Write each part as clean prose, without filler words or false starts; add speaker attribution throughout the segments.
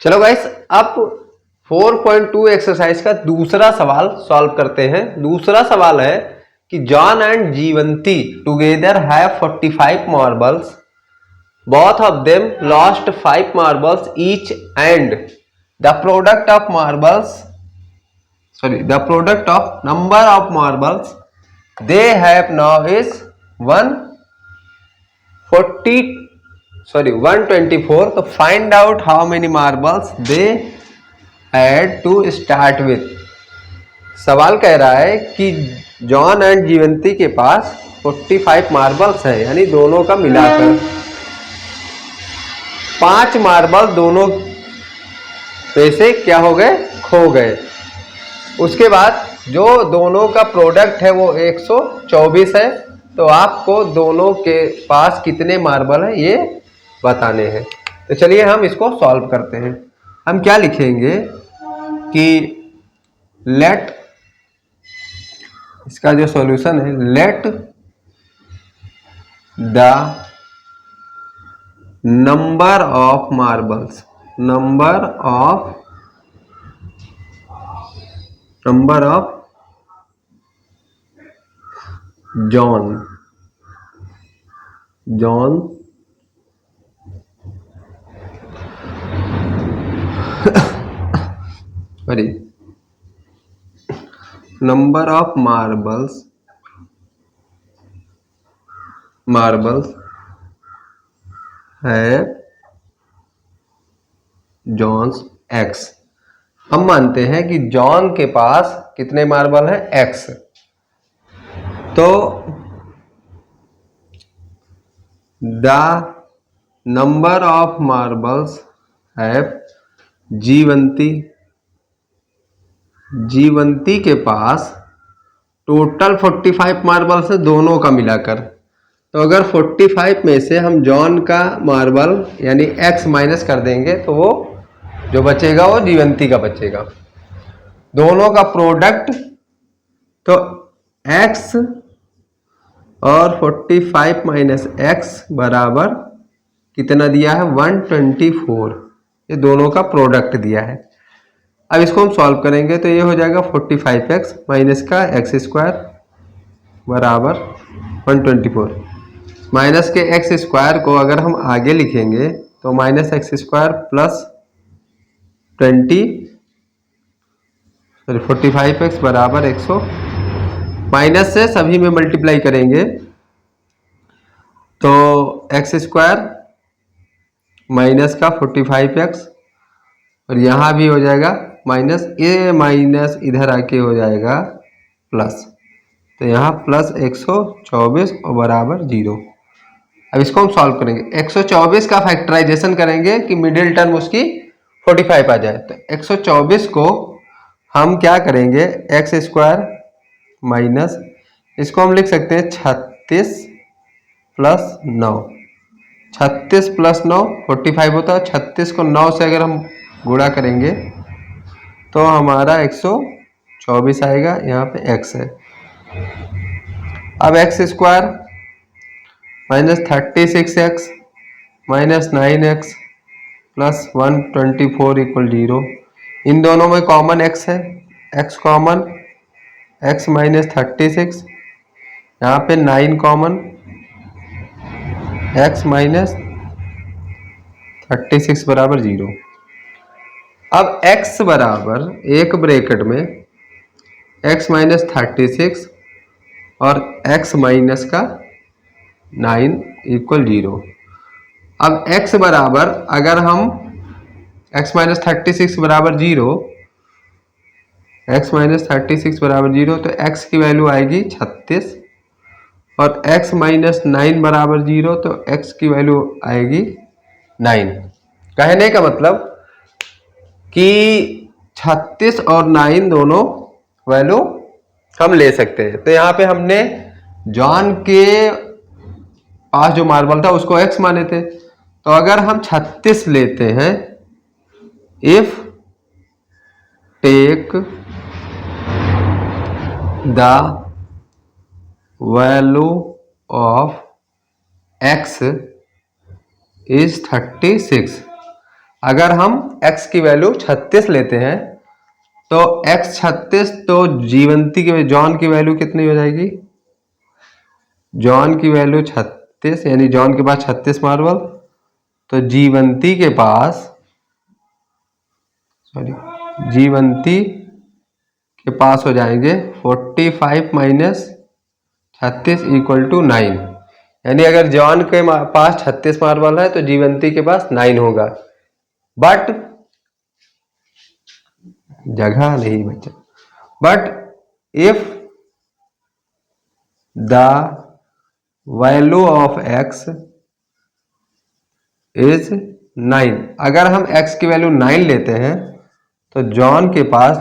Speaker 1: चलो गाइस, अब 4.2 एक्सरसाइज का दूसरा सवाल सॉल्व करते हैं। दूसरा सवाल है कि John and Jivanti together have 45 marbles, both of them lost 5 marbles each, and the product of number of marbles they have now is 124. तो find out how many marbles they had to start with। सवाल कह रहा है कि John and Jivanti के पास 45 marbles हैं, यानी दोनों का मिलाकर 5 मार्बल दोनों में से क्या हो गए, खो गए। उसके बाद जो दोनों का प्रोडक्ट है वो 124 है। तो आपको दोनों के पास कितने मार्बल है ये बताने हैं। तो चलिए हम इसको सॉल्व करते हैं। हम क्या लिखेंगे कि लेट, इसका जो सॉल्यूशन है, let the number of marbles, number of John sorry, number of marbles है जॉन्स एक्स। हम मानते हैं कि जॉन के पास कितने मार्बल है, एक्स। तो द नंबर ऑफ मार्बल्स है जीवंती के पास टोटल 45 मार्बल्स है दोनों का मिलाकर। तो अगर 45 में से हम जॉन का मार्बल यानी x माइनस कर देंगे तो वो जो बचेगा वो जीवंती का बचेगा। दोनों का प्रोडक्ट तो x और 45 माइनस एक्स बराबर कितना दिया है, 124। ये दोनों का प्रोडक्ट दिया है। अब इसको हम सॉल्व करेंगे तो ये हो जाएगा 45x माइनस का एक्स स्क्वायर बराबर 124। माइनस के एक्स स्क्वायर को अगर हम आगे लिखेंगे तो minus x square plus 45x बराबर 100। माइनस से सभी में मल्टीप्लाई करेंगे तो एक्स स्क्वायर माइनस का 45x, और यहाँ भी हो जाएगा माइनस, ये माइनस इधर आके हो जाएगा प्लस। तो यहाँ प्लस 124 और बराबर 0। अब इसको हम सॉल्व करेंगे। 124 का फैक्टराइजेशन करेंगे कि मिडिल टर्म उसकी 45 आ जाए। तो 124 को हम क्या करेंगे, एक्स स्क्वायर माइनस, इसको हम लिख सकते हैं 36 प्लस 9। 36 प्लस 9 45 होता है। 36 को 9 से अगर हम गुणा करेंगे तो हमारा 124 आएगा। यहाँ पे x है। अब x square minus 36x minus 9x plus 124 equal 0। इन दोनों में कॉमन x है, x कॉमन, x माइनस 36, यहाँ पे 9 कॉमन, x माइनस 36 बराबर 0। अब x बराबर एक ब्रैकेट में x माइनस 36 और x माइनस का 9 इक्वल 0। अब x बराबर, अगर हम x माइनस 36 बराबर 0, x माइनस 36 बराबर 0, तो x की वैल्यू आएगी 36, और x माइनस 9 बराबर 0, तो x की वैल्यू आएगी 9। कहने का मतलब कि 36 और 9 दोनों वैल्यू हम ले सकते हैं। तो यहाँ पे हमने जॉन के पास जो मार्बल था उसको x माने थे। तो अगर हम 36 लेते हैं, if take the value of x is 36, अगर हम x की वैल्यू 36 लेते हैं तो x 36, तो जीवंती की जॉन की वैल्यू कितनी हो जाएगी? जॉन की वैल्यू 36, यानी जॉन के पास 36 मार्बल, तो जीवंती के पास, जीवंती के पास हो जाएंगे 45 माइनस 36 इक्वल टू 9। यानी अगर जॉन के पास 36 मार्बल है तो जीवंती के पास 9 होगा, बट जगह नहीं बचा। But if the value of x is 9, अगर हम x की वैल्यू 9 लेते हैं तो जॉन के पास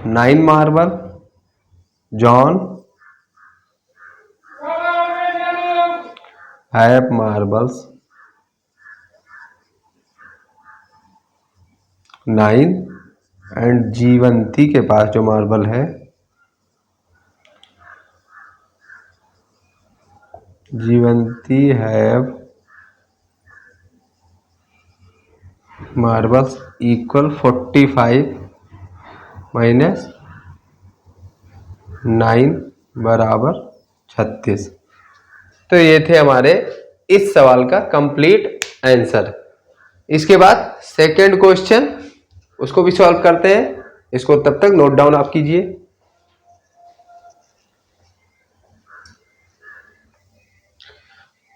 Speaker 1: 9 marble, John have marbles 9, and Jivanti के पास जो मार्बल है, Jivanti have marbles equal 45 minus 9 बराबर 36। तो ये थे हमारे इस सवाल का कंप्लीट आंसर। इसके बाद सेकंड क्वेश्चन, उसको भी सॉल्व करते हैं। इसको तब तक नोट डाउन आप कीजिए।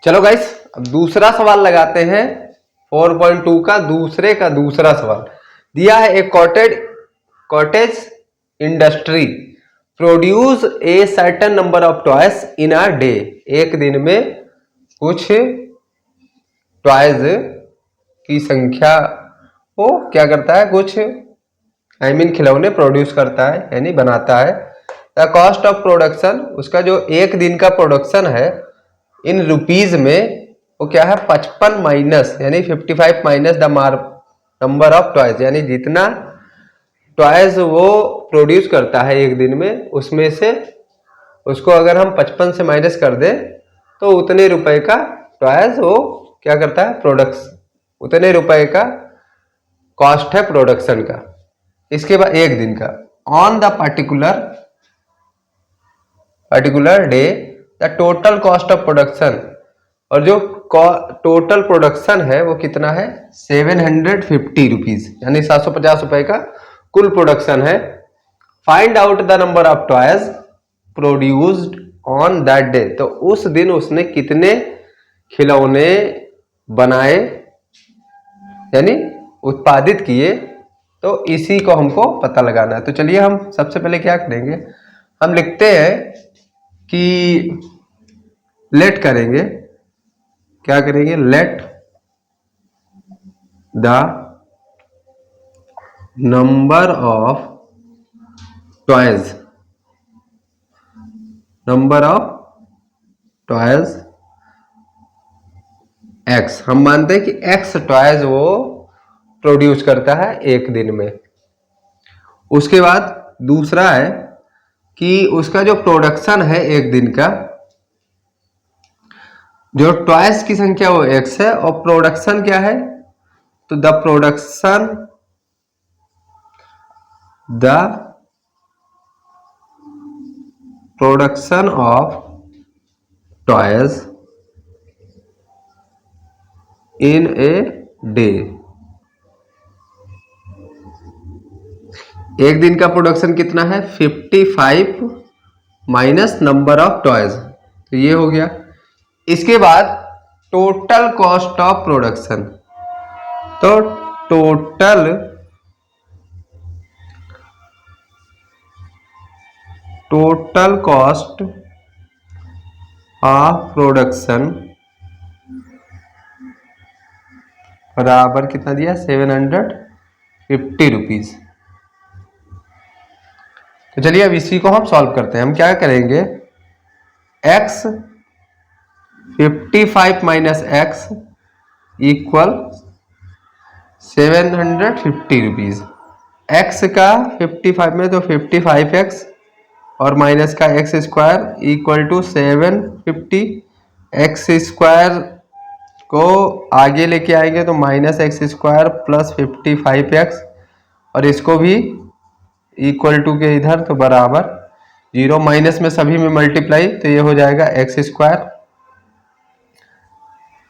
Speaker 1: चलो गाइस, अब दूसरा सवाल लगाते हैं। 4.2 का दूसरा सवाल दिया है। एक cottage industry produce a certain number of toys in a day. एक दिन में कुछ टॉयज की संख्या वो क्या करता है, कुछ खिलौने प्रोड्यूस करता है, यानी बनाता है। द कॉस्ट ऑफ प्रोडक्शन, उसका जो एक दिन का प्रोडक्शन है इन रुपीज में, वो क्या है 55 माइनस, यानी 55 minus the number of toys, यानी जितना टॉयज वो प्रोड्यूस करता है एक दिन में, उसमें से उसको अगर हम 55 से माइनस कर दें तो उतने रुपए का टॉयज वो क्या करता है, प्रोडक्शन, उतने रुपए का कॉस्ट है प्रोडक्शन का। इसके बाद एक दिन का, on the particular day the total cost of production, और जो टोटल प्रोडक्शन है वो कितना है 750 रुपीज, यानी 750 रुपए का कुल प्रोडक्शन है। Find out the number of toys produced on that day, तो उस दिन उसने कितने खिलौने बनाए, यानी उत्पादित किए। तो इसी को हमको पता लगाना है। तो चलिए हम सबसे पहले क्या करेंगे, हम लिखते हैं कि लेट करेंगे, क्या करेंगे, let the number of toys, number of toys x, हम मानते हैं कि एक्स टॉयज वो प्रोड्यूस करता है एक दिन में। उसके बाद दूसरा है कि उसका जो प्रोडक्शन है एक दिन का, जो टॉयज की संख्या वो एक्स है और प्रोडक्शन क्या है, तो the production of toys in a day, एक दिन का प्रोडक्शन कितना है 55 माइनस नंबर ऑफ टॉयज, तो ये हो गया। इसके बाद टोटल कॉस्ट ऑफ प्रोडक्शन, तो टोटल कॉस्ट ऑफ प्रोडक्शन बराबर कितना दिया 750 रुपीज। तो चलिए अब इसी को हम सॉल्व करते हैं। हम क्या करेंगे, x 55 minus x equal 750 rupees. X का 55 में तो 55x और माइनस का x² इक्वल टू 750। x² को आगे लेके आएंगे तो minus x square plus 55x, और इसको भी इक्वल टू के इधर तो बराबर 0, माइनस में सभी में मल्टीप्लाई तो ये हो जाएगा एक्स स्क्वायर,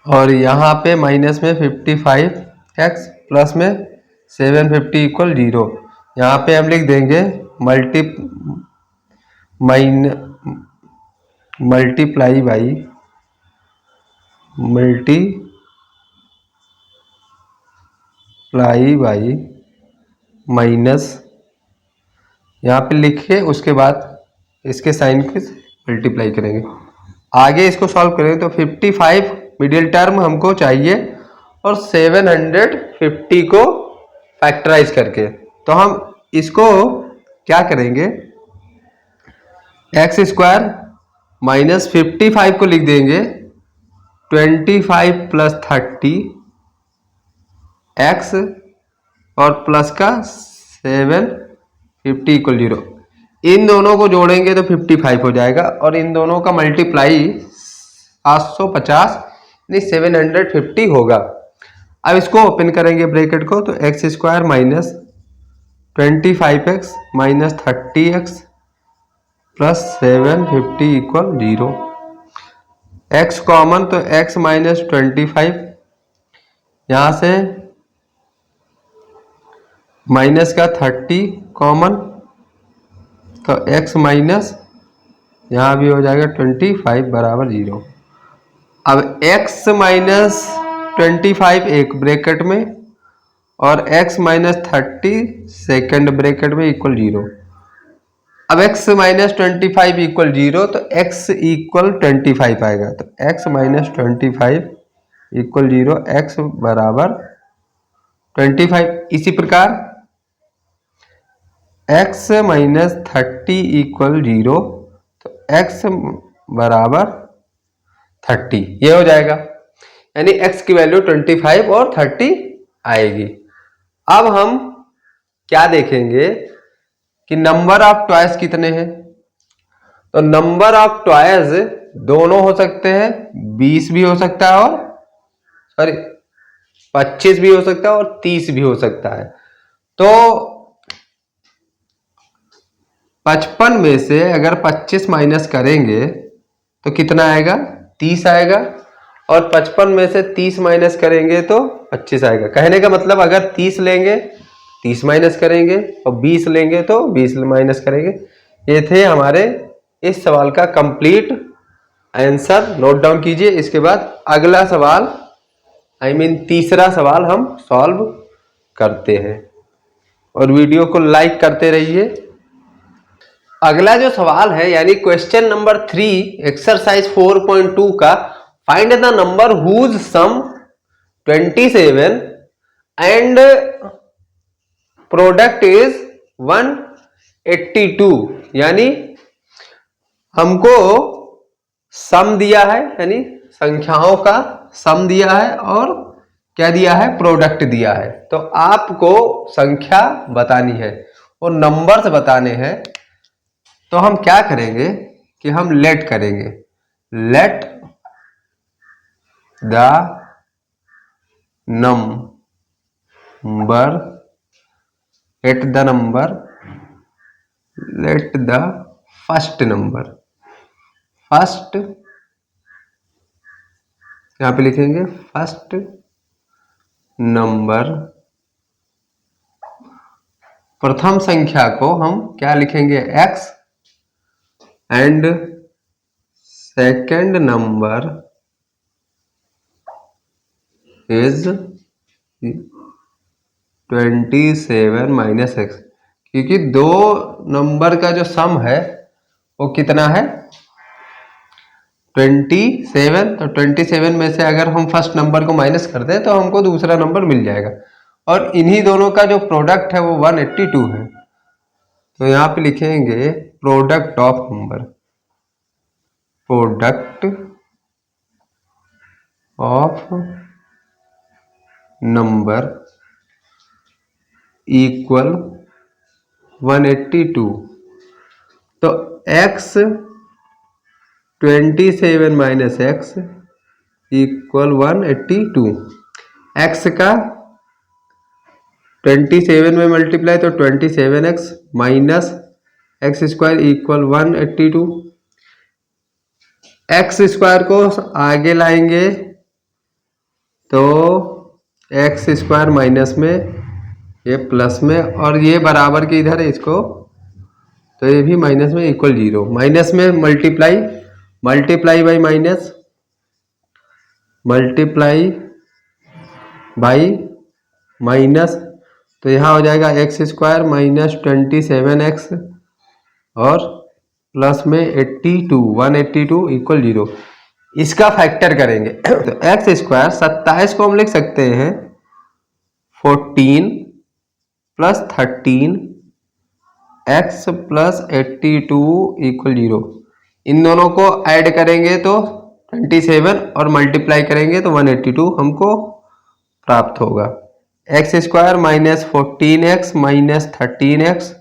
Speaker 1: और यहाँ पे माइनस में 55x प्लस में 750 इक्वल 0। यहाँ पे हम लिख देंगे मल्टीप्लाई बाई माइनस, यहाँ पे लिखे उसके बाद इसके साइन के मल्टीप्लाई करेंगे। आगे इसको सॉल्व करेंगे तो 55 मिडिल टर्म हमको चाहिए और 750 को फैक्टराइज करके, तो हम इसको क्या करेंगे, एक्स स्क्वायर माइनस 55 को लिख देंगे 25 प्लस 30 एक्स और प्लस का 750 इक्वल 0। इन दोनों को जोड़ेंगे तो 55 हो जाएगा और इन दोनों का मल्टीप्लाई 750 यानी 750 होगा। अब इसको ओपन करेंगे ब्रैकेट को तो x square minus 25x minus 30x plus 750 equal 0। x common तो x माइनस 25, यहाँ से माइनस का 30 कॉमन तो x माइनस यहाँ भी हो जाएगा 25 बराबर 0। अब x माइनस 25 एक ब्रैकेट में और x माइनस 30 सेकेंड ब्रैकेट में इक्वल 0। अब x माइनस 25 इक्वल 0 तो x इक्वल 25 आएगा, तो x माइनस 25 इक्वल 0, x बराबर 25। इसी प्रकार x माइनस 30 इक्वल 0 तो x बराबर 30, ये हो जाएगा, यानी x की वैल्यू 25 और 30 आएगी। अब हम क्या देखेंगे कि नंबर ऑफ टॉयज कितने हैं, तो नंबर ऑफ टॉयज दोनों हो सकते हैं, 20 भी हो सकता है और 25 भी हो सकता है और 30 भी हो सकता है। तो 55 में से अगर 25 माइनस करेंगे तो कितना आएगा, 30 आएगा, और 55 में से 30 माइनस करेंगे तो 25 आएगा। कहने का मतलब अगर 30 लेंगे 30 माइनस करेंगे और 20 लेंगे तो 20 माइनस करेंगे। ये थे हमारे इस सवाल का कंप्लीट आंसर, नोट डाउन कीजिए। इसके बाद अगला सवाल तीसरा सवाल हम सॉल्व करते हैं और वीडियो को लाइक करते रहिए। अगला जो सवाल है यानी क्वेश्चन नंबर 3 एक्सरसाइज 4.2 का, find the number whose sum 27 and product is 182, यानी हमको सम दिया है, यानी संख्याओं का सम दिया है और क्या दिया है, प्रोडक्ट दिया है। तो आपको संख्या बतानी है और नंबर्स बताने हैं। तो हम क्या करेंगे कि हम लेट करेंगे, let the number, let the number, late the first number, first यहां पे लिखेंगे फर्स्ट नंबर, प्रथम संख्या को हम क्या लिखेंगे x and second number is 27 minus x, क्योंकि दो नंबर का जो सम है वो कितना है 27। तो 27 में से अगर हम फर्स्ट नंबर को माइनस कर दें तो हमको दूसरा नंबर मिल जाएगा, और इन्हीं दोनों का जो प्रोडक्ट है वो 182 है। तो यहाँ पे लिखेंगे product of number, product of number equal 182। तो x 27 minus x equal 182। X का 27 में मल्टीप्लाई तो 27x minus x square equal 182। X square को आगे लाएंगे तो एक्स स्क्वायर माइनस में, ये प्लस में, और ये बराबर के इधर है इसको, तो ये भी माइनस में इक्वल 0। माइनस में multiply, multiply by minus, multiply by minus, तो यहाँ हो जाएगा एक्स स्क्वायर माइनस 27x और प्लस में 82, 182 इक्वल 0। इसका फैक्टर करेंगे तो एक्स स्क्वायर 27 को हम लिख सकते हैं 14 प्लस 13 x प्लस 82 इक्वल 0। इन दोनों को ऐड करेंगे तो 27 और मल्टीप्लाई करेंगे तो 182 हमको प्राप्त होगा। X square minus 14x minus 13x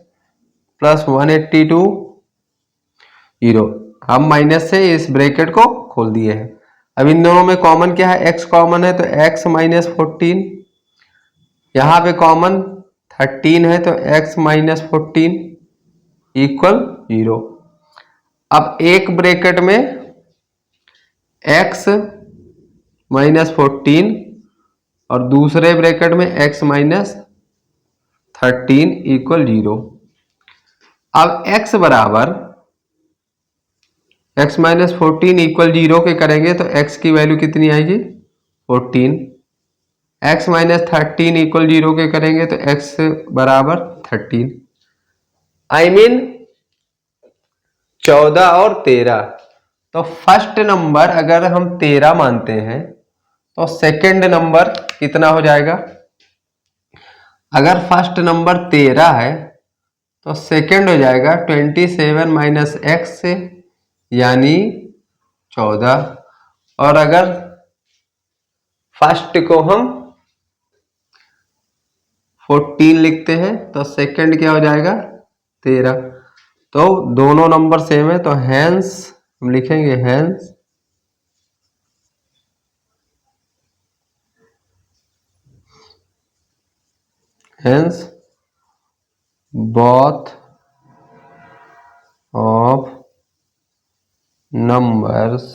Speaker 1: plus 182 0। हम माइनस से इस ब्रैकेट को खोल दिए हैं। अब इन दोनों में कॉमन क्या है, x कॉमन है तो x माइनस 14, यहाँ पे कॉमन 13 है तो x माइनस 14 इक्वल 0। अब एक ब्रैकेट में x माइनस 14 और दूसरे ब्रैकेट में x माइनस 13 इक्वल 0। अब x बराबर x माइनस 14 इक्वल 0 के करेंगे तो x की वैल्यू कितनी आएगी 14। x माइनस 13 इक्वल 0 के करेंगे तो x बराबर 13। आई मीन 14 और 13। तो फर्स्ट नंबर अगर हम 13 मानते हैं तो सेकंड नंबर कितना हो जाएगा। अगर फर्स्ट नंबर 13 है तो सेकंड हो जाएगा 27 माइनस एक्स से यानी 14। और अगर फर्स्ट को हम 14 लिखते हैं तो सेकंड क्या हो जाएगा 13। तो दोनों नंबर सेम है तो हेंस हम लिखेंगे हेंस both of numbers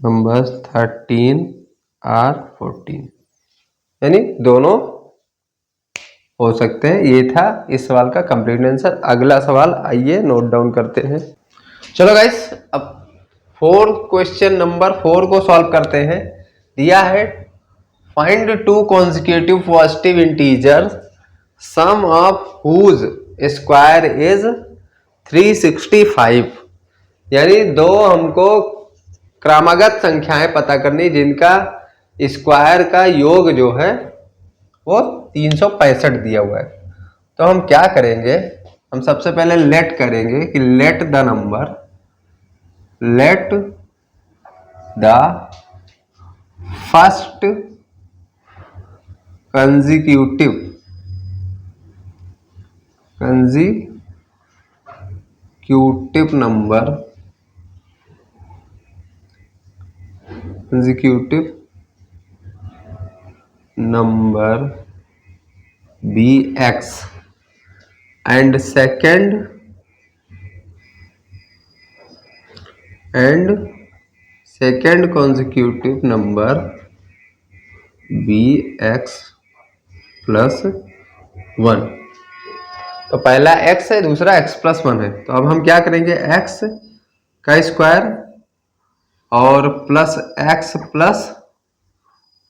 Speaker 1: 13 और 14, यानी दोनों हो सकते हैं। ये था इस सवाल का कंप्लीट आंसर। अगला सवाल आइए नोट डाउन करते हैं। चलो गाइस, अब क्वेश्चन नंबर 4 को सॉल्व करते हैं। दिया है find 2 consecutive positive integers sum of whose square is 365, यानी दो हमको क्रमागत संख्याएं पता करनी जिनका स्क्वायर का योग जो है वो 365 दिया हुआ है। तो हम क्या करेंगे, हम सबसे पहले लेट करेंगे कि let the first consecutive number be x and second consecutive number be x plus 1। तो पहला x है, दूसरा x प्लस 1 है। तो अब हम क्या करेंगे, x का स्क्वायर और प्लस x प्लस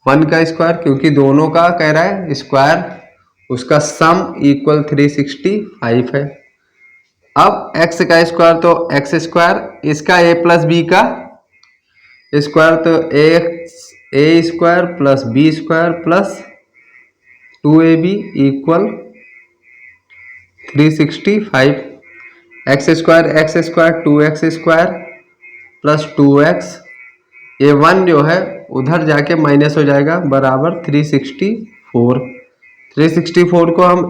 Speaker 1: 1 का स्क्वायर, क्योंकि दोनों का कह रहा है स्क्वायर, उसका सम इक्वल 365 है। अब x का स्क्वायर तो x स्क्वायर, इसका a प्लस बी का स्क्वायर तो a square plus b square plus 2ab equal 365। X square 2x square plus 2x, ये 1 जो है उधर जाके माइनस हो जाएगा बराबर 364। 364 को हम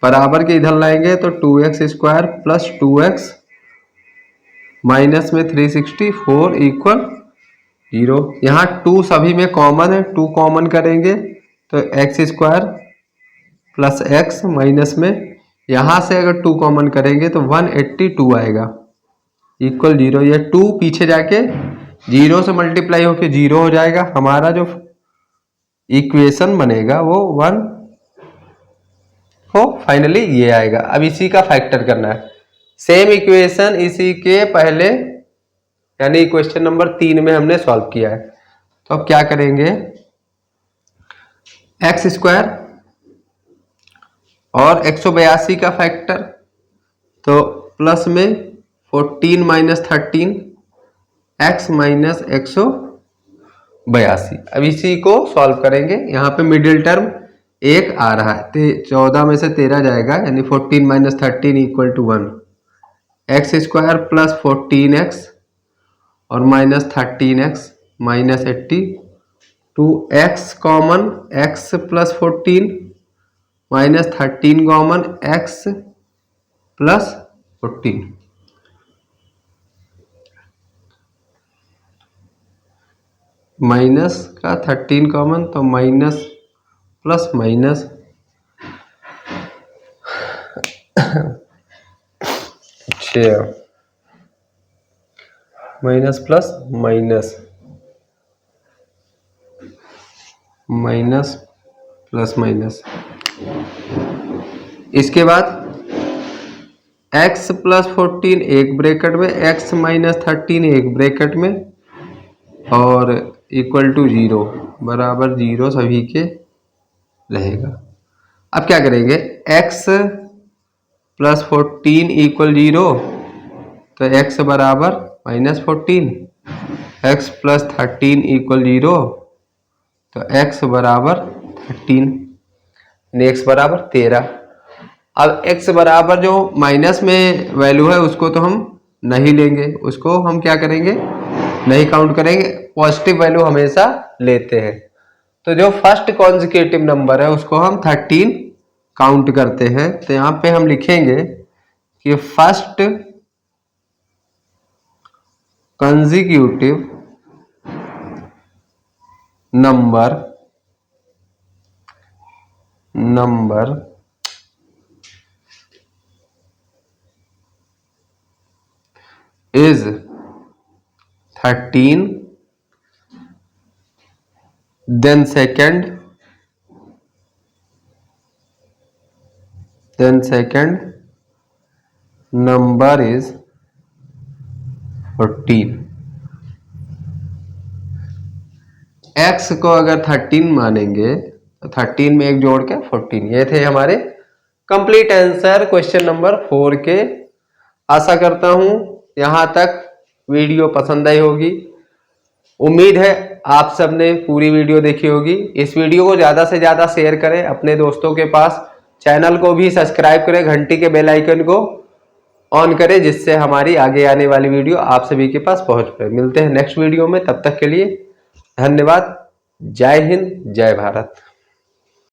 Speaker 1: बराबर के इधर लाएंगे तो 2x square plus 2x minus में 364 इक्वल 0। यहाँ 2 सभी में कॉमन है, 2 कॉमन करेंगे तो x square plus x minus में यहाँ से अगर 2 कॉमन करेंगे तो 182 आएगा इक्वल 0। ये 2 पीछे जाके 0 से मल्टीप्लाई होके 0 हो जाएगा। हमारा जो इक्वेशन बनेगा वो 1 हो, फाइनली ये आएगा। अब इसी का फैक्टर करना है। सेम इक्वेशन इसी के पहले यानी क्वेश्चन नंबर 3 में हमने सॉल्व किया है। तो अब क्या करेंगे, एक्स स्क्वायर और 182 का फैक्टर, तो प्लस में 14 माइनस 13 एक्स माइनस 182। अब इसी को सॉल्व करेंगे। यहाँ पे मिडिल टर्म 1 आ रहा है, 14 में से 13 जाएगा यानी 14 minus 13 equal to 1। X square plus 14x और minus 13x minus 80, 2x common x plus 14 minus 13 common x plus 14। Minus का 13 कॉमन तो minus plus minus minus plus minus minus plus minus. इसके बाद x प्लस 14 एक bracket में, x minus 13 एक bracket में और इक्वल टू 0 बराबर 0 सभी के रहेगा। अब क्या करेंगे, x प्लस 14 इक्वल 0 तो x बराबर माइनस 14, x प्लस 13 इक्वल 0 तो x बराबर 13, x बराबर 13। अब x बराबर जो माइनस में वैल्यू है उसको तो हम नहीं लेंगे, उसको हम क्या करेंगे, नहीं काउंट करेंगे, पॉजिटिव वैल्यू हमेशा लेते हैं। तो जो फर्स्ट कॉन्जिक्यूटिव नंबर है उसको हम 13 काउंट करते हैं। तो यहाँ पे हम लिखेंगे कि first consecutive number is 13, then second number is 14। x को अगर 13 मानेंगे तो 13 में एक जोड़ के 14। ये थे हमारे कंप्लीट आंसर क्वेश्चन नंबर 4 के। आशा करता हूं यहां तक वीडियो पसंद आई होगी। उम्मीद है आप सबने पूरी वीडियो देखी होगी। इस वीडियो को ज़्यादा से ज़्यादा शेयर करें अपने दोस्तों के पास। चैनल को भी सब्सक्राइब करें, घंटी के बेल आइकन को ऑन करें जिससे हमारी आगे आने वाली वीडियो आप सभी के पास पहुंच पाए। मिलते हैं नेक्स्ट वीडियो में, तब तक के लिए धन्यवाद। जय हिंद, जय भारत।